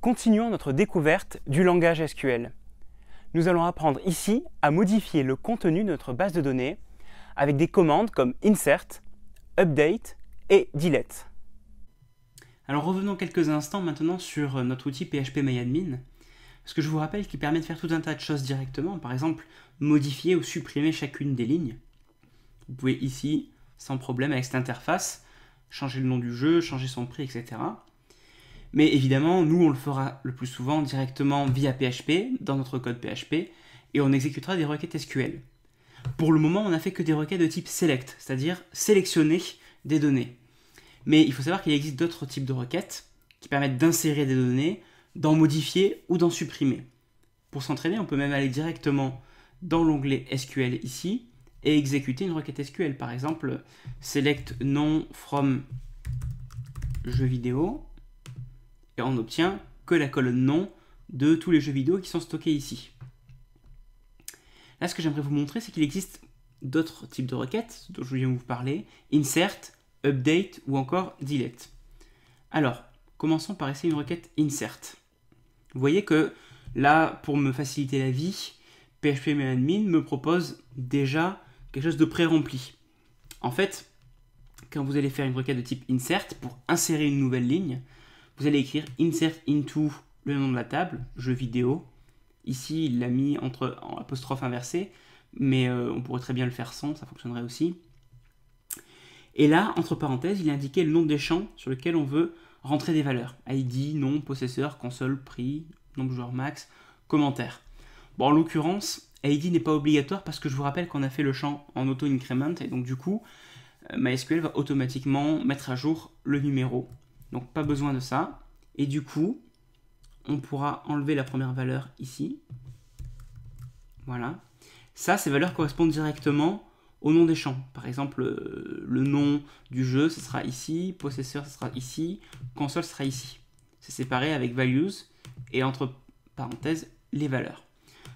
Continuons notre découverte du langage SQL. Nous allons apprendre ici à modifier le contenu de notre base de données avec des commandes comme insert, update et delete. Alors revenons quelques instants maintenant sur notre outil phpMyAdmin, parce que je vous rappelle qu'il permet de faire tout un tas de choses directement, par exemple modifier ou supprimer chacune des lignes. Vous pouvez ici, sans problème avec cette interface, changer le nom du jeu, changer son prix, etc. Mais évidemment, nous on le fera le plus souvent directement via PHP, dans notre code PHP, et on exécutera des requêtes SQL. Pour le moment, on n'a fait que des requêtes de type select, c'est-à-dire sélectionner des données. Mais il faut savoir qu'il existe d'autres types de requêtes qui permettent d'insérer des données, d'en modifier ou d'en supprimer. Pour s'entraîner, on peut même aller directement dans l'onglet SQL ici et exécuter une requête SQL. Par exemple, select nom from jeux vidéo et on n'obtient que la colonne nom de tous les jeux vidéo qui sont stockés ici. Là, ce que j'aimerais vous montrer, c'est qu'il existe d'autres types de requêtes dont je viens vous parler, insert, update ou encore delete. Alors, commençons par essayer une requête insert. Vous voyez que là, pour me faciliter la vie, phpMyAdmin me propose déjà quelque chose de pré-rempli. En fait, quand vous allez faire une requête de type insert pour insérer une nouvelle ligne, vous allez écrire insert into le nom de la table, jeu vidéo. Ici, il l'a mis en apostrophe inversé, mais on pourrait très bien le faire sans, ça fonctionnerait aussi. Et là, entre parenthèses, il a indiqué le nom des champs sur lesquels on veut rentrer des valeurs. ID, nom, possesseur, console, prix, nombre de joueurs max, commentaire. Bon, en l'occurrence, ID n'est pas obligatoire parce que je vous rappelle qu'on a fait le champ en auto-increment et donc du coup, MySQL va automatiquement mettre à jour le numéro. Donc pas besoin de ça. Et du coup, on pourra enlever la première valeur ici. Voilà. Ça, ces valeurs correspondent directement au nom des champs. Par exemple, le nom du jeu, ce sera ici, possesseur, ce sera ici, console, ce sera ici. C'est séparé avec values et entre parenthèses, les valeurs.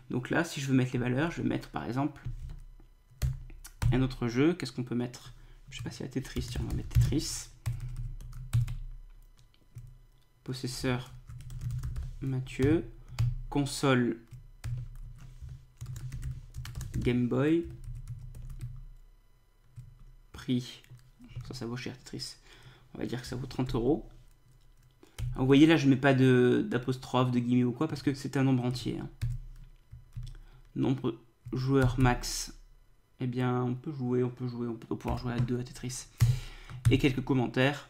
Donc là, si je veux mettre les valeurs, je vais mettre par exemple un autre jeu. Qu'est-ce qu'on peut mettre? Je ne sais pas s'il y a Tetris. Tiens, on va mettre Tetris. Possesseur Mathieu. Console Game Boy. Prix. Ça vaut cher Tetris. On va dire que ça vaut 30 €. Vous voyez là, je ne mets pas d'apostrophe, de guillemets ou quoi, parce que c'est un nombre entier. Hein. Nombre joueurs max. Eh bien, on peut pouvoir jouer à 2 à Tetris. Et quelques commentaires.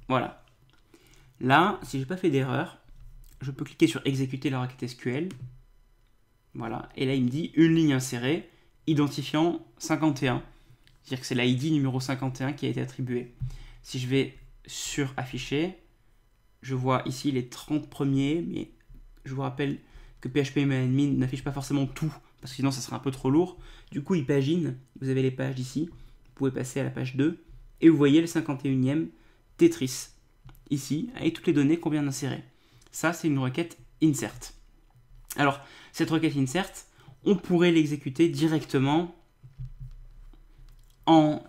Voilà. Là, si j'ai pas fait d'erreur, je peux cliquer sur exécuter la requête SQL. Voilà. Et là, il me dit une ligne insérée, identifiant 51. C'est-à-dire que c'est l'ID numéro 51 qui a été attribué. Si je vais sur afficher, je vois ici les 30 premiers, mais je vous rappelle que phpMyAdmin n'affiche pas forcément tout, parce que sinon ça serait un peu trop lourd. Du coup, il pagine. Vous avez les pages ici. Vous pouvez passer à la page 2. Et vous voyez le 51e Tetris, ici, avec toutes les données qu'on vient d'insérer. Ça, c'est une requête insert. Alors, cette requête insert, on pourrait l'exécuter directement en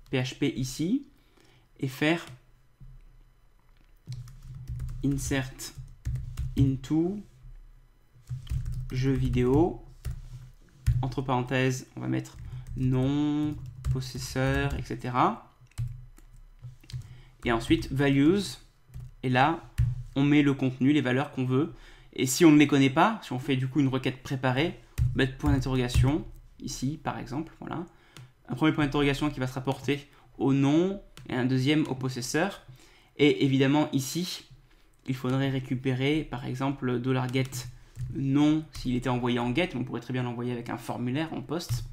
PHP ici, et faire insert into jeu vidéo, entre parenthèses, on va mettre nom, possesseur, etc. Et ensuite values, et là on met le contenu, les valeurs qu'on veut, et si on ne les connaît pas, si on fait du coup une requête préparée, on va mettre point d'interrogation ici par exemple, voilà, un premier point d'interrogation qui va se rapporter au nom et un deuxième au possesseur, et évidemment ici il faudrait récupérer par exemple $get nom s'il était envoyé en get, on pourrait très bien l'envoyer avec un formulaire en post,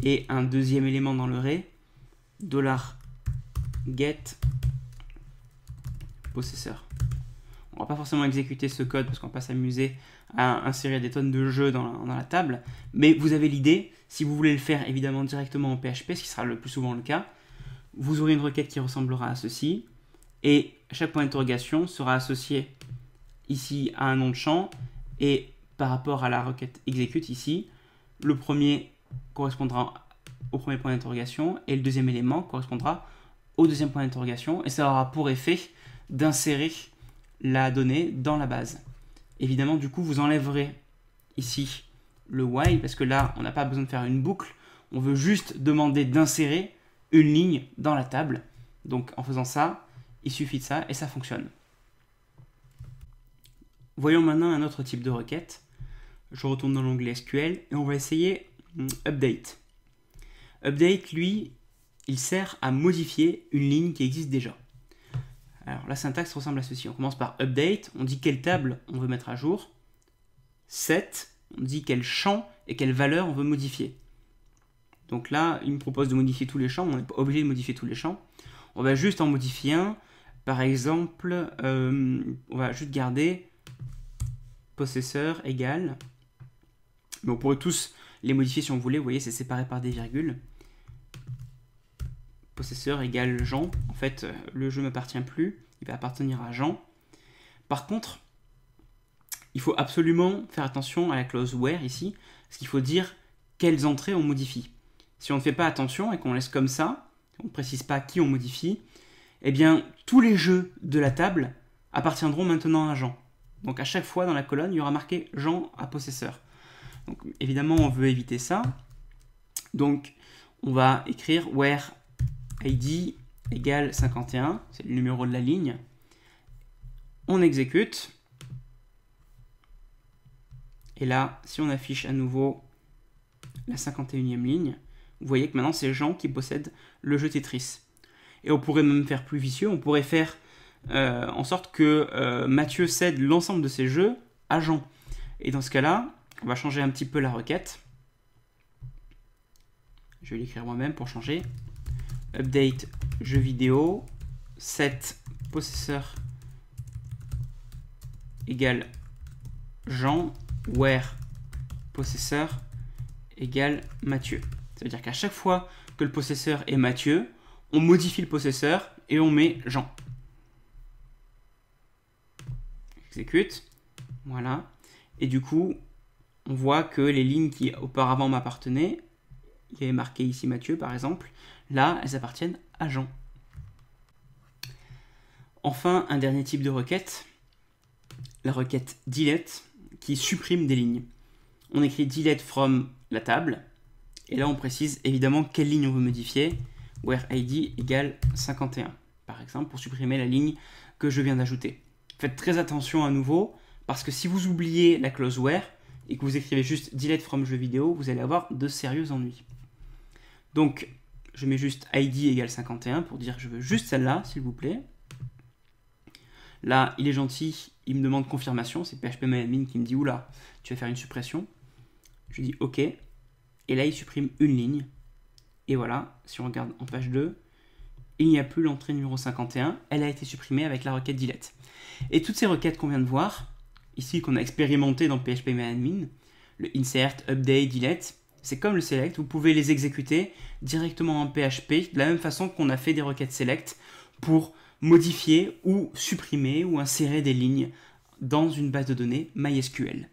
et un deuxième élément dans le array, $get possesseur. On va pas forcément exécuter ce code parce qu'on va pas s'amuser à insérer des tonnes de jeux dans la table, mais vous avez l'idée. Si vous voulez le faire évidemment directement en PHP, ce qui sera le plus souvent le cas, vous aurez une requête qui ressemblera à ceci, et chaque point d'interrogation sera associé ici à un nom de champ, et par rapport à la requête execute ici, le premier correspondra au premier point d'interrogation et le deuxième élément correspondra au deuxième point d'interrogation et ça aura pour effet d'insérer la donnée dans la base. Évidemment, du coup, vous enlèverez ici le while parce que là, on n'a pas besoin de faire une boucle. On veut juste demander d'insérer une ligne dans la table. Donc, en faisant ça, il suffit de ça et ça fonctionne. Voyons maintenant un autre type de requête. Je retourne dans l'onglet SQL et on va essayer Update. Update, lui, il sert à modifier une ligne qui existe déjà. Alors, la syntaxe ressemble à ceci. On commence par Update, on dit quelle table on veut mettre à jour. Set, on dit quel champ et quelle valeur on veut modifier. Donc là, il me propose de modifier tous les champs, on n'est pas obligé de modifier tous les champs. On va juste en modifier un. Par exemple, on va juste garder possesseur égale. Mais on pourrait tous les modifier si on voulait. Vous voyez, c'est séparé par des virgules. Possesseur égale Jean. En fait, le jeu ne m'appartient plus. Il va appartenir à Jean. Par contre, il faut absolument faire attention à la clause where ici. Parce qu'il faut dire quelles entrées on modifie. Si on ne fait pas attention et qu'on laisse comme ça, on ne précise pas qui on modifie, eh bien, tous les jeux de la table appartiendront maintenant à Jean. Donc à chaque fois dans la colonne, il y aura marqué Jean à possesseur. Donc évidemment, on veut éviter ça. Donc on va écrire where id égale 51, c'est le numéro de la ligne. On exécute. Et là, si on affiche à nouveau la 51e ligne, vous voyez que maintenant c'est Jean qui possède le jeu Tetris. Et on pourrait même faire plus vicieux, on pourrait faire en sorte que Mathieu cède l'ensemble de ses jeux à Jean. Et dans ce cas-là, on va changer un petit peu la requête. Je vais l'écrire moi-même pour changer. Update jeu vidéo, set possesseur égale Jean, where possesseur égale Mathieu. Ça veut dire qu'à chaque fois que le possesseur est Mathieu, on modifie le possesseur et on met Jean. Exécute. Voilà. Et du coup, on voit que les lignes qui auparavant m'appartenaient, il y avait marqué ici Mathieu par exemple, là, elles appartiennent à Jean. Enfin, un dernier type de requête, la requête delete, qui supprime des lignes. On écrit delete from la table, et là on précise évidemment quelle ligne on veut modifier, where id égale 51, par exemple, pour supprimer la ligne que je viens d'ajouter. Faites très attention à nouveau, parce que si vous oubliez la clause where, et que vous écrivez juste delete from jeu vidéo, vous allez avoir de sérieux ennuis. Donc, je mets juste id égale 51 pour dire que je veux juste celle-là, s'il vous plaît. Là, il est gentil, il me demande confirmation, c'est phpMyAdmin qui me dit « Oula, tu vas faire une suppression ». Je dis « OK ». Et là, il supprime une ligne. Et voilà, si on regarde en page 2, il n'y a plus l'entrée numéro 51, elle a été supprimée avec la requête delete. Et toutes ces requêtes qu'on vient de voir, ici qu'on a expérimenté dans phpMyAdmin, le insert, update, delete, c'est comme le select, vous pouvez les exécuter directement en PHP, de la même façon qu'on a fait des requêtes select pour modifier ou supprimer ou insérer des lignes dans une base de données MySQL.